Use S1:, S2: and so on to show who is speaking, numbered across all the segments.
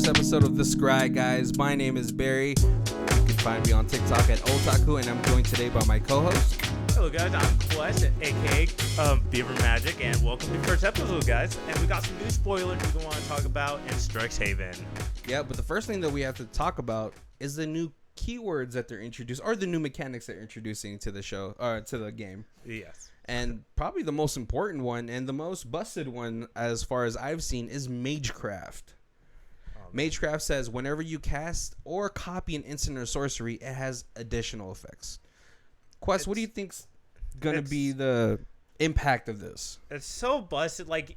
S1: first episode of the Scry Guys. My name is Barry. You can find me on TikTok at Otaku, and I'm joined today by my co-host.
S2: Hello guys, I'm Quest, aka Beaver Magic, and welcome to the first episode, guys. And we got some new spoilers we want to talk about in Strixhaven.
S1: Yeah, but the first thing that we have to talk about is the new keywords that they're introducing, or the new mechanics they're introducing to the show, to the game.
S2: Yes.
S1: And probably the most important one and the most busted one, as far as I've seen, is Magecraft. Magecraft says whenever you cast or copy an instant or sorcery, it has additional effects. Quest, what do you think's gonna be the impact of this?
S2: It's so busted, like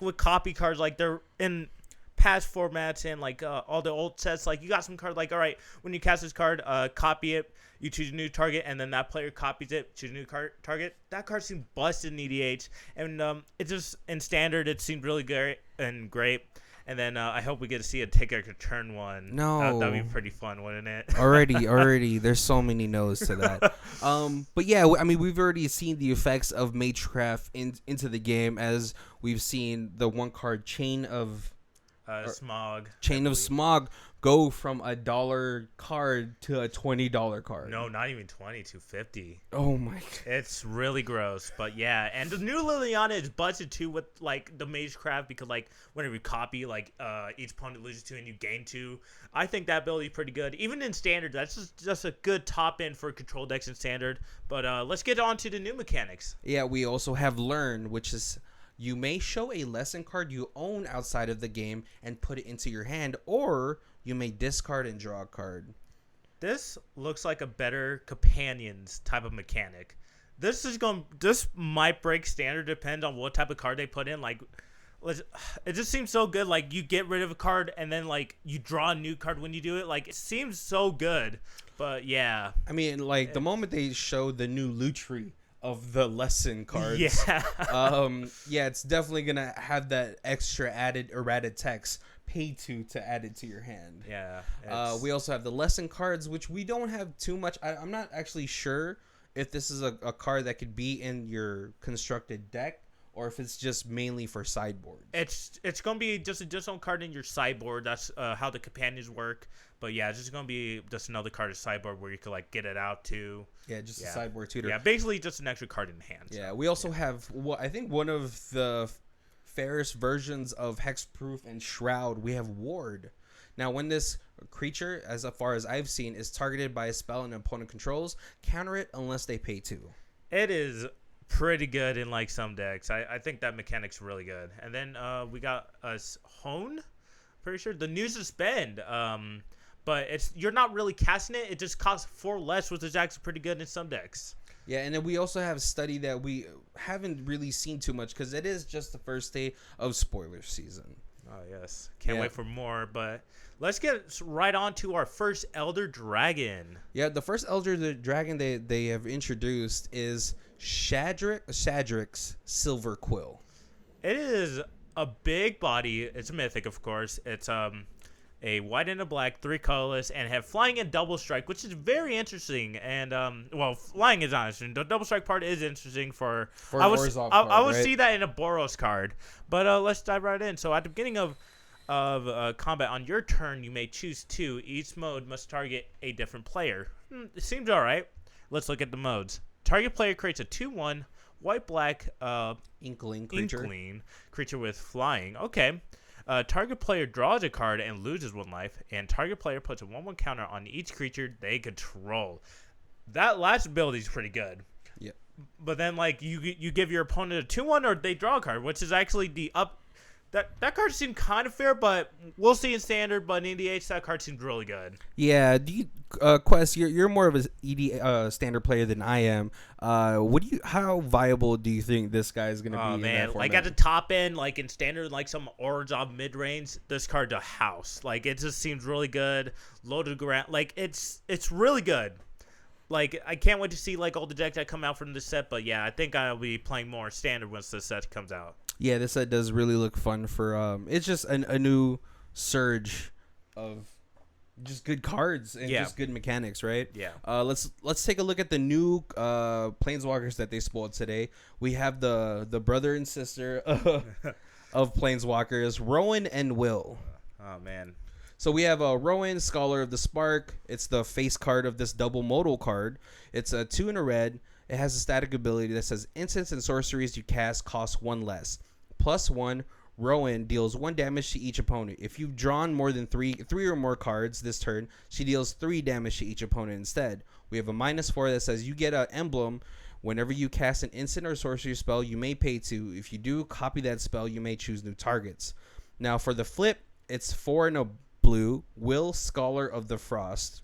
S2: with copy cards, like they're in past formats and like all the old sets. Like you got some card, like all right, when you cast this card, copy it, you choose a new target, and then that player copies it, choose a new target. That card seemed busted in EDH, and it just in standard it seemed really great. And then I hope we get to see a take a turn one.
S1: No.
S2: That'd be pretty fun, wouldn't it?
S1: Already. There's so many no's to that. But yeah, I mean, we've already seen the effects of Magecraft into the game, as we've seen the one card Chain of Smog go from $1 card to a $20 card.
S2: No, not even 20 to 50.
S1: Oh my god.
S2: It's really gross, but yeah. And the new Liliana is busted too with like the Magecraft, because like whenever you copy, like each opponent loses 2 and you gain 2. I think that ability is pretty good. Even in standard, that's just a good top end for control decks in standard. But let's get on to the new mechanics.
S1: Yeah, we also have Learn, which is you may show a lesson card you own outside of the game and put it into your hand, or you may discard and draw a card.
S2: This looks like a better companions type of mechanic. This might break standard, depend on what type of card they put in. Like, it just seems so good. Like, you get rid of a card and then like you draw a new card when you do it. Like, it seems so good. But yeah,
S1: I mean, like the moment they showed the new loot tree of the lesson cards, yeah, it's definitely gonna have that extra added errata text, pay to add it to your hand.
S2: Yeah.
S1: We also have the lesson cards, which we don't have too much. I'm not actually sure if this is a card that could be in your constructed deck, or if it's just mainly for sideboard.
S2: It's gonna be just a card in your sideboard. That's how the companions work. But yeah, it's just gonna be just another card in sideboard where you could like get it out to.
S1: Yeah, just a sideboard tutor.
S2: Yeah, basically just an extra card in hand.
S1: Yeah, we also have I think one of the fairest versions of Hexproof and Shroud. We have Ward. Now, when this creature, as far as I've seen, is targeted by a spell an opponent controls, counter it unless they pay 2.
S2: It is pretty good in like some decks. I think that mechanic's really good. And then we got Hone, pretty sure the new Suspend. But you're not really casting it. It just costs 4 less, which is actually pretty good in some decks.
S1: Yeah, and then we also have Study that we haven't really seen too much because it is just the first day of spoiler season.
S2: Oh, yes. Can't wait for more. But let's get right on to our first Elder Dragon.
S1: Yeah, the first Elder Dragon they have introduced is Shadrix's Silver Quill.
S2: It is a big body. It's a mythic, of course. It's a white and a black, 3 colorless, and have flying and double strike, which is very interesting. And flying is not interesting. The double strike part is interesting for I would see that in a Boros card. But let's dive right in. So at the beginning of combat, on your turn, you may choose 2. Each mode must target a different player. It seems all right. Let's look at the modes. Target player creates a 2/1 white-black
S1: Inkling
S2: creature with flying. Okay. Target player draws a card and loses 1 life, and target player puts a 1/1 counter on each creature they control. That last ability is pretty good.
S1: Yeah.
S2: But then, like, you give your opponent a 2/1, or they draw a card, which is actually the up. That card seemed kind of fair, but we'll see in standard. But in EDH, that card seems really good.
S1: Yeah, Quest, you're more of a standard player than I am. How viable do you think this guy is gonna be?
S2: Oh
S1: in
S2: man,
S1: that
S2: like
S1: format?
S2: at the top end, like in standard, like some Orzhov mid range, this card's a house. Like it just seems really good. Loaded ground, like it's really good. Like I can't wait to see like all the decks that come out from this set. But yeah, I think I'll be playing more standard once this set comes out.
S1: Yeah, this set does really look fun for it's just a new surge of just good cards and just good mechanics, right?
S2: Yeah.
S1: Let's take a look at the new Planeswalkers that they spoiled today. We have the brother and sister of Planeswalkers, Rowan and Will.
S2: Oh man.
S1: So we have a Rowan, Scholar of the Spark. It's the face card of this double modal card. It's a 2 and a red. It has a static ability that says instants and sorceries you cast cost 1 less. +1, Rowan deals 1 damage to each opponent. If you've drawn more than three or more cards this turn, she deals 3 damage to each opponent instead. We have a -4 that says you get an emblem. Whenever you cast an instant or sorcery spell, you may pay 2. If you do, copy that spell. You may choose new targets. Now for the flip, it's 4 and a blue. Will, Scholar of the Frost.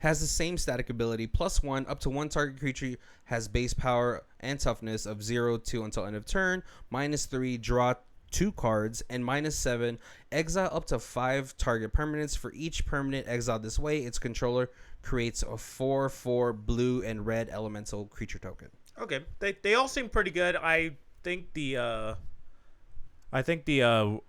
S1: Has the same static ability, +1, up to 1 target creature has base power and toughness of 0-2 until end of turn. -3, draw 2 cards, and -7, exile up to 5 target permanents. For each permanent exiled this way, its controller creates a 4/4 blue and red elemental creature token.
S2: Okay, they all seem pretty good. I think the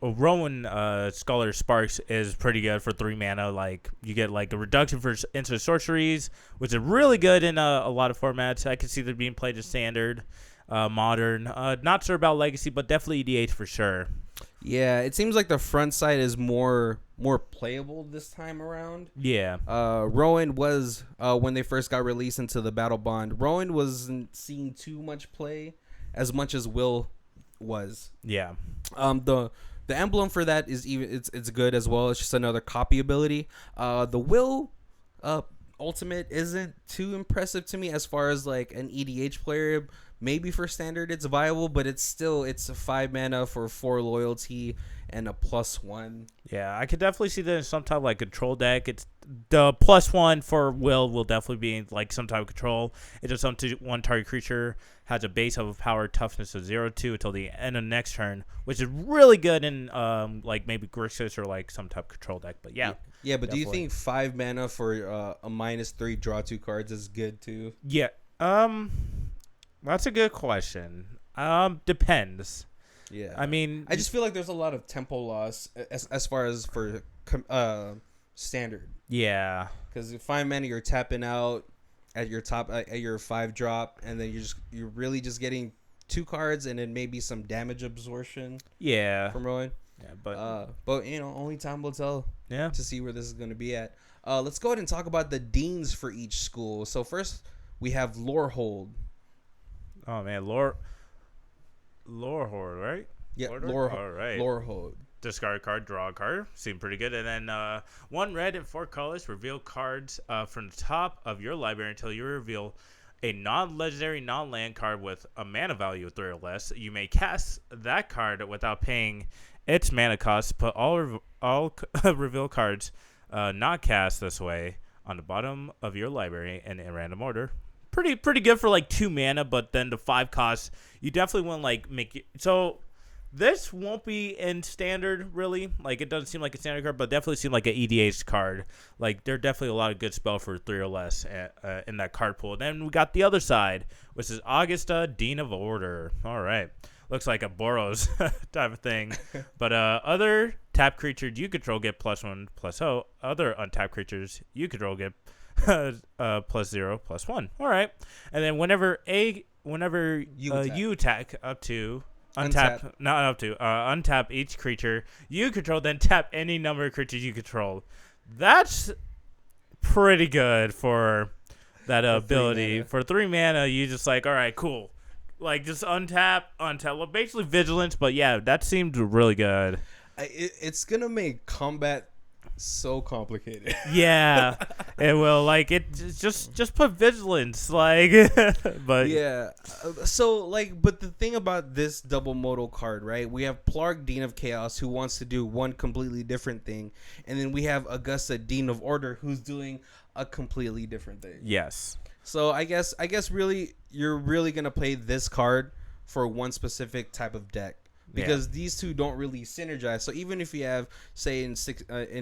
S2: Rowan Scholar Sparks is pretty good for 3 mana. Like, you get like a reduction for instant sorceries, which is really good in a lot of formats. I can see them being played as standard, modern. Not sure about legacy, but definitely EDH for sure.
S1: Yeah, it seems like the front side is more playable this time around.
S2: Yeah.
S1: Rowan was when they first got released into the Battle Bond. Rowan wasn't seeing too much play, as much as Will was.
S2: Yeah.
S1: The emblem for that is it's good as well. It's just another copy ability. The Will ultimate isn't too impressive to me as far as like an EDH player. Maybe for standard it's viable, but it's a 5 mana for 4 loyalty and a +1.
S2: Yeah, I could definitely see that in some type of like control deck. It's the +1 for will definitely be in like some type of control. It's just up to 1 target creature has a base of power toughness of 0-2 until the end of next turn, which is really good in like maybe Grixis or like some type of control deck. But yeah.
S1: Yeah, but definitely. Do you think 5 mana for a -3 draw 2 cards is good too?
S2: Yeah. That's a good question. Depends.
S1: Yeah.
S2: I mean,
S1: I just feel like there's a lot of tempo loss as far as for standard.
S2: Yeah.
S1: Because 5 mana, you're tapping out at your top at your 5 drop, and then you're really just getting 2 cards and then maybe some damage absorption.
S2: Yeah.
S1: From Rowan.
S2: Yeah,
S1: but you know, only time will tell.
S2: Yeah.
S1: To see where this is going to be at. Let's go ahead and talk about the deans for each school. So first we have Lorehold.
S2: Oh man, Lorehold, right?
S1: Yeah,
S2: Lorehold. All right.
S1: Lorehold.
S2: Discard a card, draw a card. Seemed pretty good. And then 1 red and 4 colors. Reveal cards from the top of your library until you reveal a non-legendary, non-land card with a mana value of 3 or less. You may cast that card without paying its mana cost. Put all reveal cards not cast this way on the bottom of your library in random order. Pretty good for like 2 mana, but then the 5 costs, you definitely want to like make it. So this won't be in standard really. Like, it doesn't seem like a standard card, but definitely seem like an EDH card. Like, there are definitely a lot of good spell for 3 or less in that card pool. Then we got the other side, which is Augusta, Dean of Order. All right. Looks like a Boros type of thing. But other tap creatures you control get +1/+0. Other untapped creatures you control get +0/+1. All right. And then whenever you attack untap each creature you control, then tap any number of creatures you control. That's pretty good for that ability. For 3 mana, you just like, all right, cool. Like, just untap. Well, basically vigilance, but yeah, that seemed really good.
S1: It's gonna make combat so complicated.
S2: Yeah, it will. Like, it just put vigilance. Like, but
S1: yeah. So like, but the thing about this double modal card, right? We have Plarg, Dean of Chaos, who wants to do one completely different thing, and then we have Augusta, Dean of Order, who's doing a completely different thing.
S2: Yes.
S1: So I guess really you're really gonna play this card for one specific type of deck. Because these two don't really synergize. So even if you have, say, in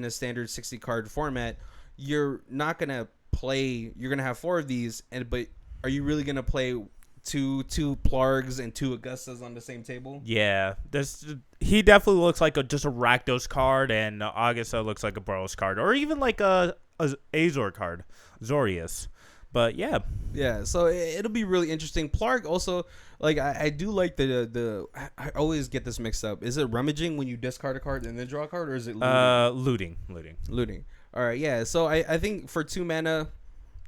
S1: a standard 60 card format, you're not gonna play. You're gonna have 4 of these, but are you really gonna play two Plargs and 2 Augustas on the same table?
S2: Yeah, he definitely looks like just a Rakdos card, and Augusta looks like a Boros card, or even like a Azor card, Zorius. But yeah.
S1: Yeah, so it'll be really interesting. Plarg also, like, I do like I always get this mixed up. Is it rummaging when you discard a card and then draw a card, or is it looting? Looting. All right, yeah. So I think for 2 mana,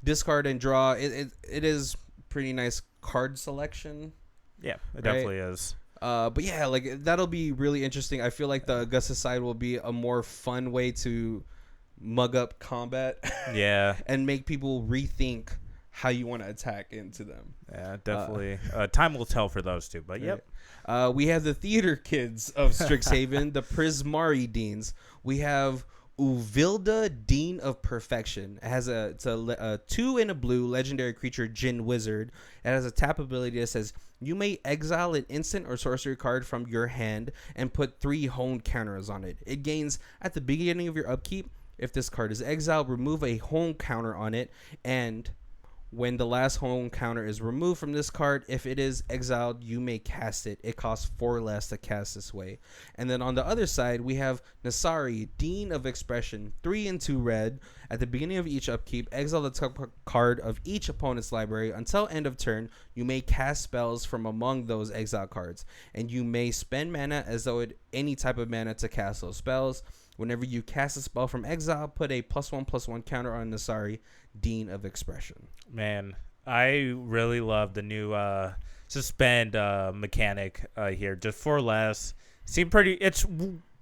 S1: discard and draw, it is pretty nice card selection.
S2: Yeah, it
S1: right?
S2: definitely is.
S1: But yeah, like that'll be really interesting. I feel like the Augusta side will be a more fun way to mug up combat.
S2: Yeah.
S1: And make people rethink how you want to attack into them.
S2: Yeah, definitely. Time will tell for those two, but yep.
S1: We have the theater kids of Strixhaven, the Prismari Deans. We have Uvilda, Dean of Perfection. It has a 2 in a blue legendary creature, Jinn Wizard. It has a tap ability that says you may exile an instant or sorcery card from your hand and put 3 honed counters on it. It gains at the beginning of your upkeep. If this card is exiled, remove a home counter on it, and when the last home counter is removed from this card, if it is exiled, you may cast it. It costs 4 less to cast this way. And then on the other side, we have Nasari, Dean of Expression, 3 and 2 red. At the beginning of each upkeep, exile the top card of each opponent's library. Until end of turn, you may cast spells from among those exiled cards, and you may spend mana as though any type of mana to cast those spells. Whenever you cast a spell from exile, put a +1/+1 counter on Nasari, Dean of Expression.
S2: Man, I really love the new suspend mechanic here. Just 4 less. It's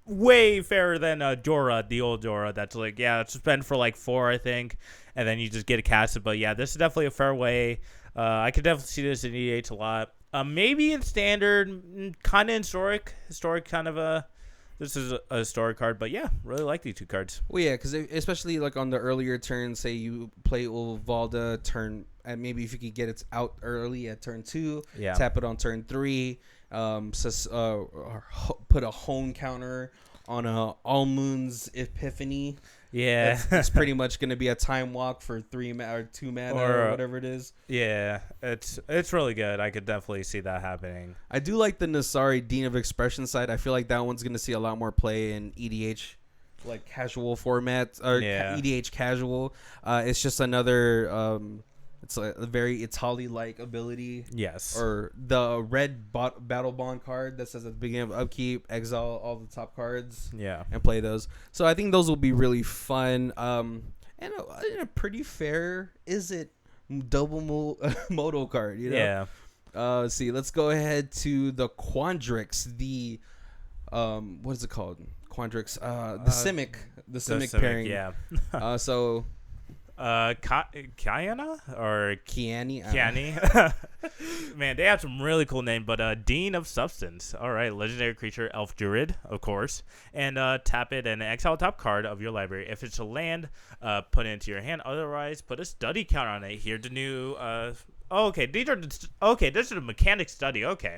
S2: way fairer than Dora, the old Dora. That's like, yeah, suspend for like 4, I think, and then you just get it casted. But yeah, this is definitely a fair way. I could definitely see this in EDH a lot. Maybe in standard, kind of historic kind of a. This is a historic card, but yeah, really like these 2 cards.
S1: Well, yeah, because especially like on the earlier turn, say you play Uvalda and maybe if you could get it out early at turn 2, tap it on turn 3, put a hone counter on a Almoon's Epiphany.
S2: Yeah,
S1: it's pretty much going to be a time walk for 3 or 2 mana or whatever it is.
S2: Yeah, it's really good. I could definitely see that happening.
S1: I do like the Nasari Dean of Expression side. I feel like that one's going to see a lot more play in EDH, like casual format or EDH casual. It's just another. It's a very Itali-like ability.
S2: Yes.
S1: Or the red battle bond card that says at the beginning of upkeep, exile all the top cards.
S2: Yeah. And
S1: play those. So I think those will be really fun. And a pretty fair, is it double modal card? You know?
S2: Yeah.
S1: Let's see. Let's go ahead to the Quandrix. The what is it called? Quandrix. The Simic pairing.
S2: Yeah.
S1: So.
S2: Kiana or
S1: Kiani.
S2: Man, they have some really cool name, but Dean of Substance. All right, legendary creature, Elf Druid, of course, and tap it and exile top card of your library. If it's a land, put it into your hand. Otherwise, put a study counter on it. Here, the new. This is a mechanic study. Okay,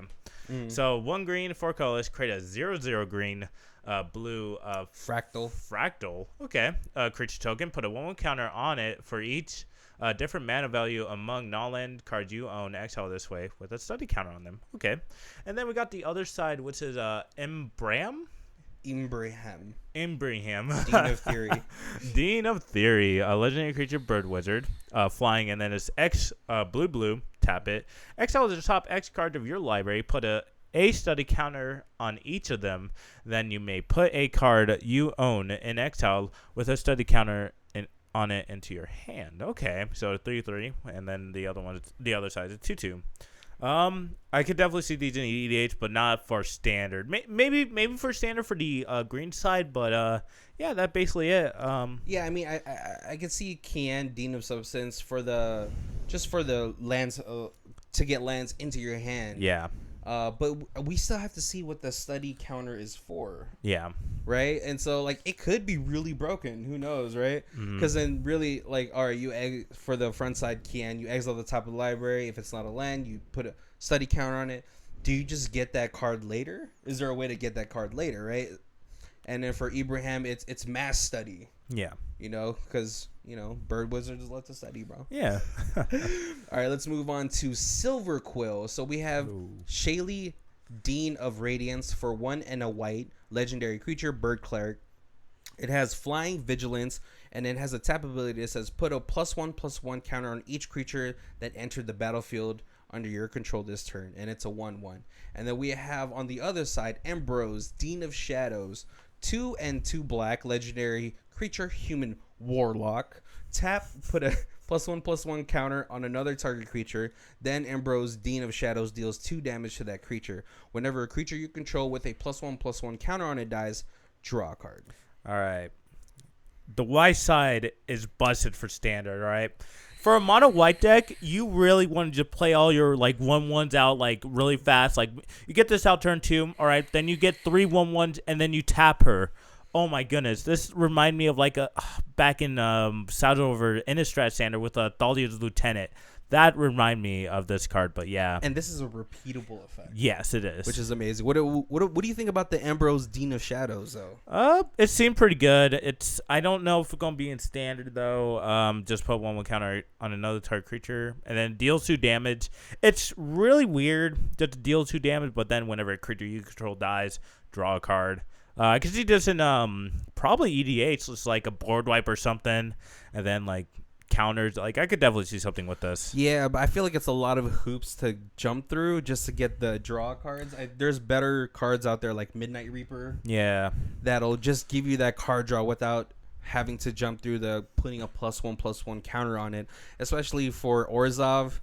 S2: so 1 green, 4 colors, create a 0/0 green. Blue fractal. Okay. Creature token. Put a 1/1 counter on it for each different mana value among non-land cards you own. Exile this way with a study counter on them. Okay. And then we got the other side, which is Imbraham.
S1: Imbraham.
S2: Dean
S1: of Theory.
S2: Dean of Theory. A legendary creature, bird wizard, flying, and then it's X blue. Tap it. Exile the top X card of your library. Put a study counter on each of them. Then you may put a card you own in exile with a study counter on it into your hand. Okay, so 3/3, and then the other side is 2/2. I could definitely see these in EDH, but not for standard. Maybe for standard for the green side, but yeah, that's basically it.
S1: Yeah, I mean, I could see Kian, Dean of Substance for the lands to get lands into your hand.
S2: Yeah.
S1: But we still have to see what the study counter is for.
S2: Yeah.
S1: Right? And so, like, it could be really broken. Who knows, right? Because then really, like, all right, for the front side, Kian, you exile the top of the library. If it's not a land, you put a study counter on it. Do you just get that card later? Is there a way to get that card later, right? And then for Ibrahim, it's mass study.
S2: Yeah.
S1: You know, because, bird wizards love to study, bro.
S2: Yeah.
S1: All right, let's move on to Silver Quill. So we have Shaylee, Dean of Radiance for 1 and a white, legendary creature, bird cleric. It has flying, vigilance, and it has a tap ability that says put a +1/+1 counter on each creature that entered the battlefield under your control this turn, and it's a 1/1. And then we have on the other side Embrose, Dean of Shadows, 2 and 2 black, legendary creature, human warlock. Tap, put a +1/+1 counter on another target creature. Then Embrose, Dean of Shadows, deals 2 damage to that creature. Whenever a creature you control with a +1/+1 counter on it dies, draw a card.
S2: All right. The white side is busted for standard, all right? For a mono white deck, you really want to play all your like 1/1s out like really fast. Like you get this out turn 2, all right? Then you get 3 1/1s and then you tap her. Oh my goodness. This remind me of like a back in Saddle over Innistrad standard with a Thalia's Lieutenant. That remind me of this card, but yeah.
S1: And this is a repeatable effect.
S2: Yes, it is.
S1: Which is amazing. What do you think about the Ambrose Dean of Shadows, though?
S2: It seemed pretty good. I don't know if it's gonna be in standard though. Just put 1/1 counter on another target creature and then deals 2 damage. It's really weird just to deal 2 damage, but then whenever a creature you control dies, draw a card. I can see this in probably EDH, just like a board wipe or something, and then like counters. Like I could definitely see something with this.
S1: Yeah, but I feel like it's a lot of hoops to jump through just to get the draw cards. There's better cards out there like Midnight Reaper.
S2: Yeah,
S1: that'll just give you that card draw without having to jump through the putting a +1/+1 counter on it, especially for Orzhov.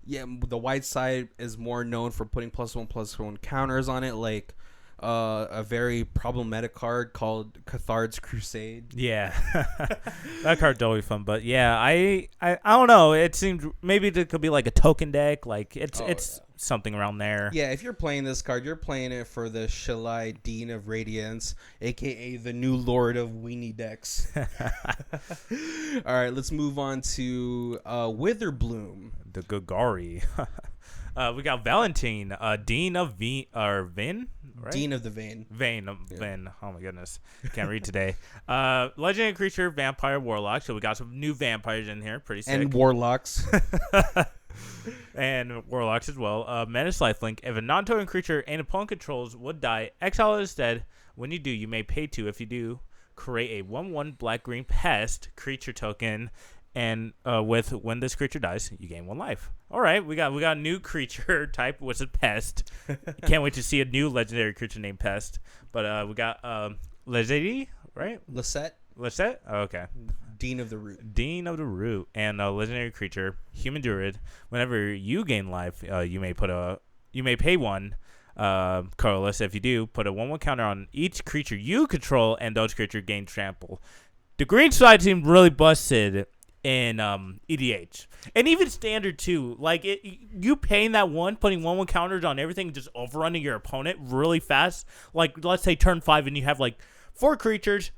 S1: Yeah, the white side is more known for putting +1/+1 counters on it, like a very problematic card called Cathard's Crusade.
S2: Yeah, that card's always fun. But yeah, I don't know. It seemed maybe it could be like a token deck. Like it's something around there.
S1: Yeah, if you're playing this card, you're playing it for the Shalai Dean of Radiance, aka the new Lord of Weenie decks. All right, let's move on to Witherbloom.
S2: The Gagari. We got Valentine, Dean of Vin, right?
S1: Dean of the Vein.
S2: Vein. Oh my goodness, can't read today. Legendary creature, vampire, warlock. So we got some new vampires in here, pretty sick.
S1: And warlocks.
S2: And warlocks as well. Menace lifelink. If a non-token creature an opponent controls would die, exile it instead. When you do, you may pay 2. If you do, create a 1/1 black-green pest creature token. And when this creature dies, you gain 1 life. All right, we got a new creature type, which is Pest. Can't wait to see a new legendary creature named Pest. But we got Lezeti, right? Lisette? Oh, okay.
S1: Dean of the Root.
S2: And a legendary creature, human druid. Whenever you gain life, you may pay 1. Colorless. If you do, put a 1/1 counter on each creature you control, and those creatures gain trample. The green side seemed really busted in EDH, and even standard too. Like you paying that 1, putting 1/1 counters on everything, just overrunning your opponent really fast. Like let's say turn 5, and you have like 4 creatures.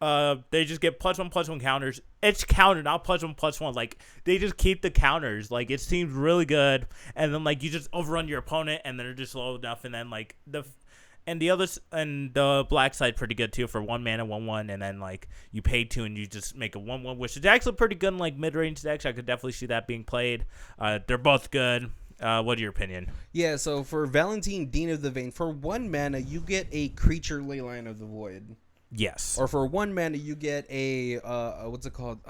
S2: They just get +1/+1 counters. It's counter, not +1/+1. Like they just keep the counters. Like it seems really good, and then like you just overrun your opponent, and they're just low enough, and then like the black side pretty good too for 1 mana 1/1, and then like you pay 2 and you just make a 1/1, which is actually pretty good in like mid-range decks. I could definitely see that being played. They're both good. What's your opinion?
S1: Yeah, so for Valentine Dean of the Vein, for 1 mana you get a creature Leyline of the Void.
S2: Yes.
S1: Or for 1 mana you get a what's it called?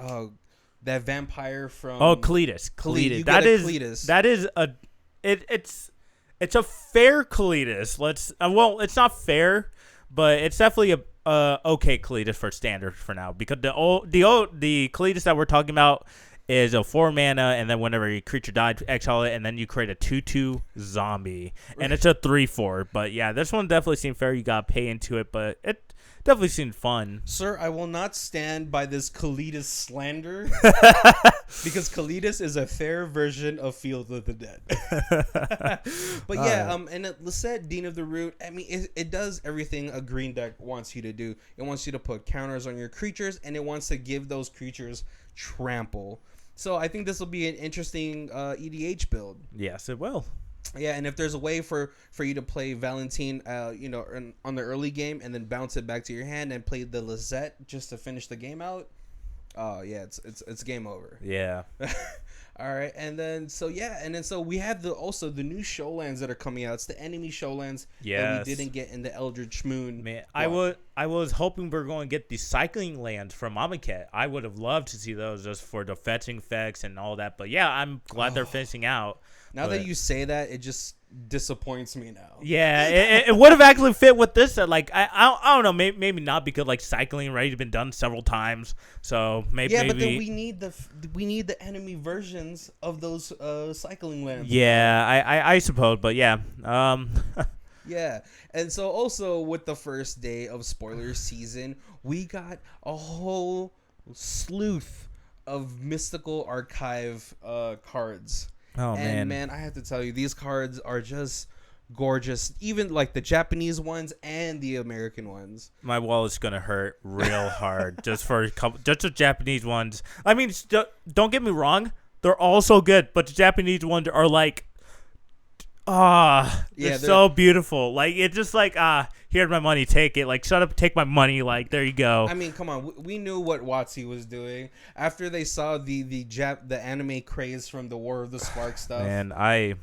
S1: That vampire from
S2: Kalitas. It's a fair Kalitas. Well, it's not fair, but it's definitely a okay Kalitas for standard for now, because the Kalitas that we're talking about is a 4 mana, and then whenever a creature died, exile it, and then you create a 2/2 zombie, and it's a 3/4. But yeah, this one definitely seemed fair. You got to pay into it, but it definitely seemed fun.
S1: Sir, I will not stand by this Kalitas slander, because Kalitas is a fair version of Field of the Dead. But yeah, and Lisette, Dean of the Root, I mean, it does everything a green deck wants you to do. It wants you to put counters on your creatures, and it wants to give those creatures trample. So I think this will be an interesting EDH build.
S2: Yes, it will.
S1: Yeah, and if there's a way for you to play Valentine, on the early game, and then bounce it back to your hand and play the Lisette just to finish the game out, yeah, it's game over.
S2: Yeah.
S1: All right, and then so we have the new showlands that are coming out. It's the enemy showlands that we didn't get in the Eldritch Moon.
S2: Man,
S1: block.
S2: I was hoping we are going to get the cycling lands from Amaket. I would have loved to see those just for the fetching effects and all that. But yeah, I'm glad they're finishing out.
S1: Now that you say that, it just disappoints me now.
S2: Yeah, it would have actually fit with this. Like I don't know, maybe not because like cycling already been done several times. So maybe
S1: but then we need the enemy versions of those cycling lands.
S2: Yeah, I suppose, but yeah.
S1: Yeah, and so also with the first day of spoiler season, we got a whole sleuth of mystical archive cards.
S2: Oh,
S1: and man, I have to tell you, these cards are just gorgeous. Even like the Japanese ones and the American ones.
S2: My wallet's gonna hurt real hard just for a couple, just the Japanese ones. I mean, don't get me wrong, they're all so good, but the Japanese ones are like, they're so beautiful. Like it's just like here's my money, take it. Like shut up, take my money. Like there you go.
S1: I mean, come on, we knew what WotC was doing after they saw the anime craze from the War of the Spark stuff.
S2: And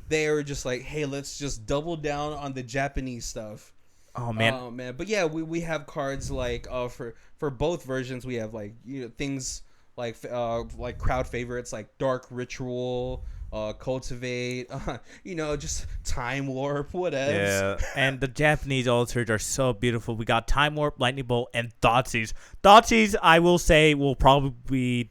S1: they were just like, hey, let's just double down on the Japanese stuff.
S2: Oh man.
S1: But yeah, we have cards like for both versions. We have like things like crowd favorites like Dark Ritual. Cultivate, just Time Warp, whatever.
S2: Yeah, and the Japanese altars are so beautiful. We got Time Warp, Lightning Bolt, and Thoughtseize. Thoughtseize, I will say, will probably be,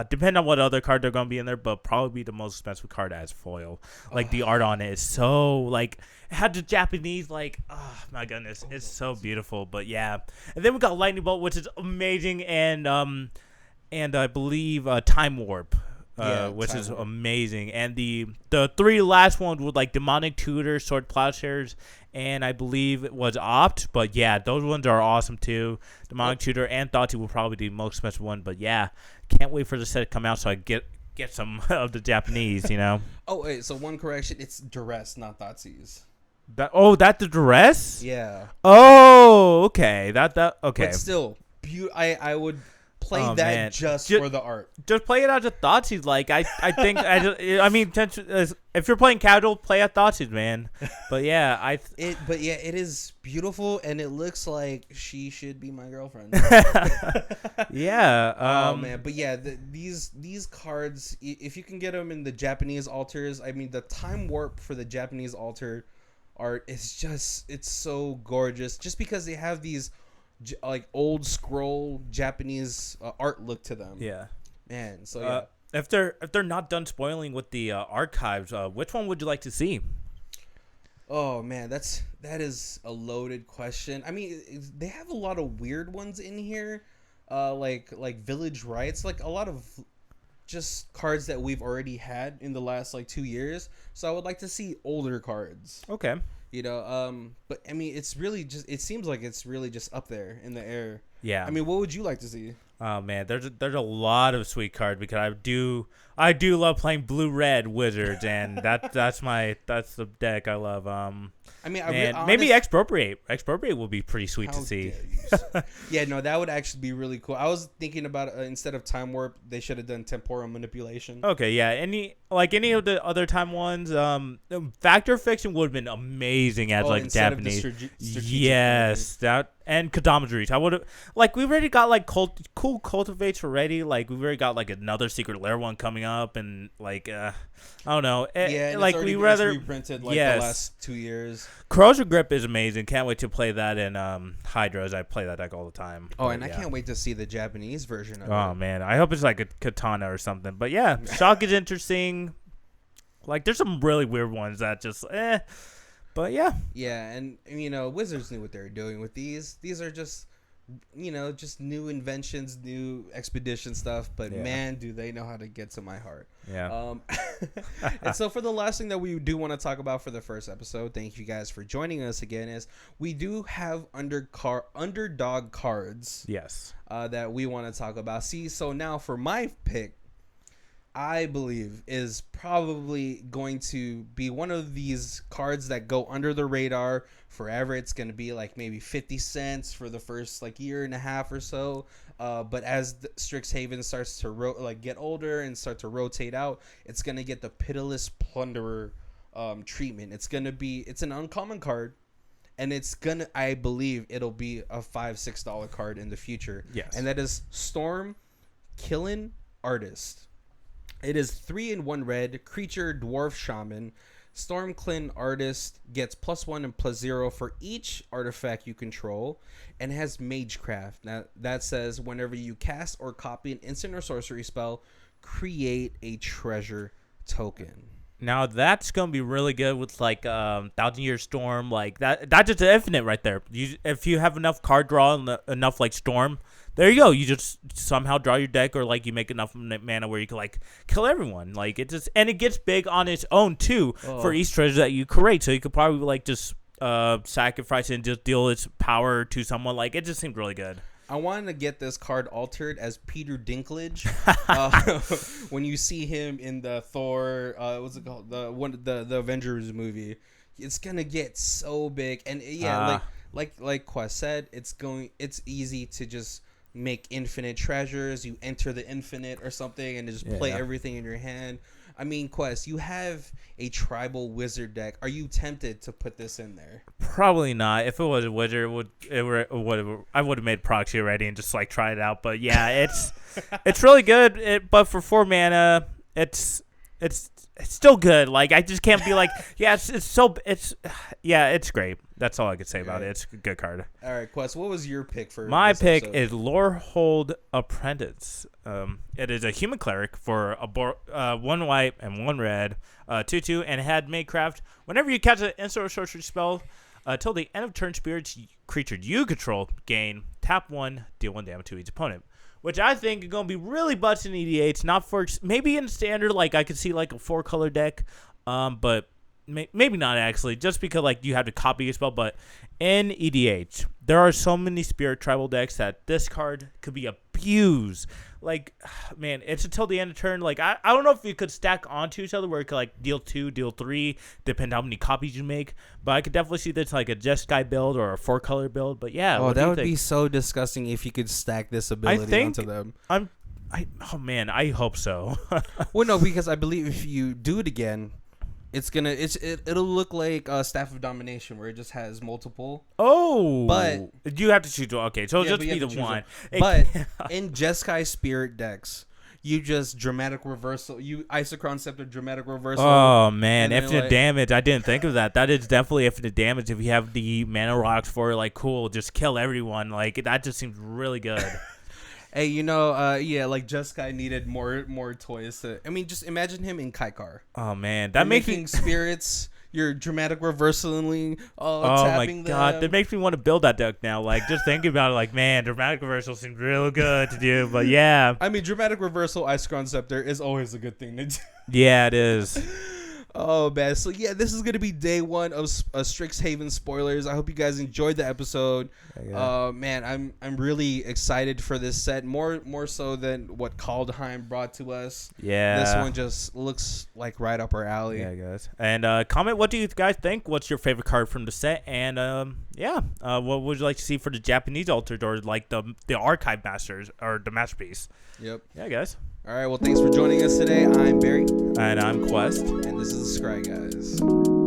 S2: depending on what other card are going to be in there, but probably be the most expensive card as foil. Like, the art on it is so, like, it had the Japanese, like, oh, my goodness. It's so beautiful, but yeah. And then we got Lightning Bolt, which is amazing, and I believe Time Warp. Which is amazing, and the three last ones were like Demonic Tutor, Sword Plowshares, and I believe it was Opt. But yeah, those ones are awesome too. Demonic Tutor and Thoughtseize will probably be the most expensive one. But yeah, can't wait for the set to come out so I get some of the Japanese.
S1: Oh wait, so one correction: it's Duress, not Thoughtseize.
S2: That's the Duress?
S1: Yeah.
S2: Oh, okay. That okay.
S1: But still, I would. Play that just for the art.
S2: Just play it as a Thoughtseize. Like I think I mean, if you're playing casual, play a Thoughtseize, man. But yeah,
S1: it is beautiful, and it looks like she should be my girlfriend.
S2: Yeah.
S1: Oh man, but yeah, these cards, if you can get them in the Japanese altars, I mean, the Time Warp for the Japanese altar art is it's so gorgeous. Just because they have these. Like old scroll Japanese art look to them.
S2: Yeah,
S1: man. So yeah,
S2: if they're not done spoiling with the archives, which one would you like to see?
S1: Oh man, that is a loaded question. I mean, they have a lot of weird ones in here, like Village Rites, like a lot of just cards that we've already had in the last like 2 years. So I would like to see older cards.
S2: Okay.
S1: But I mean, it seems like it's really just up there in the air.
S2: Yeah.
S1: I mean, what would you like to see?
S2: Oh man, there's a lot of sweet cards because I do love playing blue-red wizards, and that's the deck I love.
S1: I mean,
S2: maybe expropriate. Expropriate will be pretty sweet to see.
S1: Yeah, no, that would actually be really cool. I was thinking about instead of Time Warp, they should have done temporal manipulation.
S2: Okay, yeah. Any of the other time ones, Factor Fiction would have been amazing as like Japanese. Yes, that and Kadama's I would have we've already got like cool cultivates already. Like we've already got like another secret lair one coming up, and like I don't know.
S1: Yeah,
S2: like we rather
S1: reprinted the last 2 years.
S2: Corrosion Grip is amazing. Can't wait to play that in Hydras. I play that deck all the time.
S1: Oh, and I can't wait to see the Japanese version of it.
S2: Oh man, I hope it's like a katana or something. But yeah, Shock is interesting. Like there's some really weird ones that just But yeah.
S1: Yeah, and Wizards knew what they were doing with these. These are just just new inventions, new expedition stuff, but man, do they know how to get to my heart.
S2: Yeah.
S1: And so for the last thing that we do want to talk about for the first episode, thank you guys for joining us again, is we do have underdog cards.
S2: Yes.
S1: That we want to talk about. See, so now for my pick, I believe is probably going to be one of these cards that go under the radar forever. It's going to be like maybe 50 cents for the first like year and a half or so. But as Strixhaven starts to get older and start to rotate out, it's going to get the Pitiless Plunderer treatment. It's an uncommon card. And I believe it'll be a $5-6 card in the future.
S2: Yes.
S1: And that is Storm Killin' Artist. It is 3-1 red, creature, dwarf, shaman. Stormclin Artist gets +1 and +0 for each artifact you control, and has Magecraft. Now that says whenever you cast or copy an instant or sorcery spell, create a treasure token.
S2: Now that's gonna be really good with like Thousand Year Storm, like that. That's just infinite right there. If you have enough card draw and enough like Storm, there you go. You just somehow draw your deck, or like you make enough mana where you can like kill everyone. Like it just, and it gets big on its own too for each treasure that you create. So you could probably like just sacrifice it and just deal its power to someone. Like it just seemed really good.
S1: I wanted to get this card altered as Peter Dinklage. When you see him in the Thor, what's it called? The Avengers movie, it's gonna get so big. And yeah, like Quest said, it's easy to just make infinite treasures. You enter the infinite or something, and just play everything in your hand. I mean, Quest, you have a tribal wizard deck. Are you tempted to put this in there?
S2: Probably not. If it was a wizard, I would have made proxy already and just like try it out. But yeah, it's really good. But for 4 mana, it's still good. Like I just can't be like, yeah, it's great. That's all I could say about it. It's a good card.
S1: All right, Quest, what was your pick for
S2: my
S1: this
S2: pick?
S1: episode?
S2: Is Lorehold Apprentice. It is a human cleric for 1 white and 1 red, 2/2, and had Magecraft. Whenever you cast an instant or sorcery spell, till the end of turn, spirits creature you control gain tap 1, deal 1 damage to each opponent. Which I think is going to be really busting EDH. Not for maybe in standard, like I could see like a 4-color deck, but maybe not actually, just because like you have to copy your spell. But in EDH, there are so many spirit tribal decks that this card could be abused. Like, man, it's until the end of turn. Like, I don't know if you could stack onto each other where it could like deal 2, deal 3, depend how many copies you make. But I could definitely see this like a Jeskai build or a 4-color build. But yeah,
S1: that would be so disgusting if you could stack this ability onto them.
S2: I hope so.
S1: Well, no, because I believe if you do it again, it'll look like Staff of Domination, where it just has multiple.
S2: Oh,
S1: but
S2: you have to choose. Okay, so it'll just be the one.
S1: But in Jeskai Spirit decks, you just dramatic reversal. You Isochron Scepter dramatic reversal.
S2: Oh man, infinite damage. I didn't think of that. That is definitely infinite damage. If you have the mana rocks for it, like cool, just kill everyone. Like that just seems really good.
S1: Hey, like Jeskai needed more toys to. I mean, just imagine him in Kaikar.
S2: Oh man,
S1: that making spirits. You're dramatic reversaling. Tapping
S2: my god, that makes me want to build that deck now. Like just thinking about it, like man, dramatic reversal seems real good to do. But yeah,
S1: I mean, dramatic reversal, Isochron Scepter is always a good thing to do.
S2: Yeah, it is.
S1: Oh man, so yeah, this is gonna be day 1 of Strixhaven spoilers. I hope you guys enjoyed the episode. Man, I'm really excited for this set, more so than what Kaldheim brought to us.
S2: Yeah,
S1: this one just looks like right up our alley.
S2: Yeah, guys. And comment, what do you guys think? What's your favorite card from the set? And what would you like to see for the Japanese altered or like the archive masters or the masterpiece?
S1: Yep.
S2: Yeah, guys.
S1: All right, well, thanks for joining us today. I'm Barry.
S2: And I'm Quest.
S1: And this is the Scry Guys.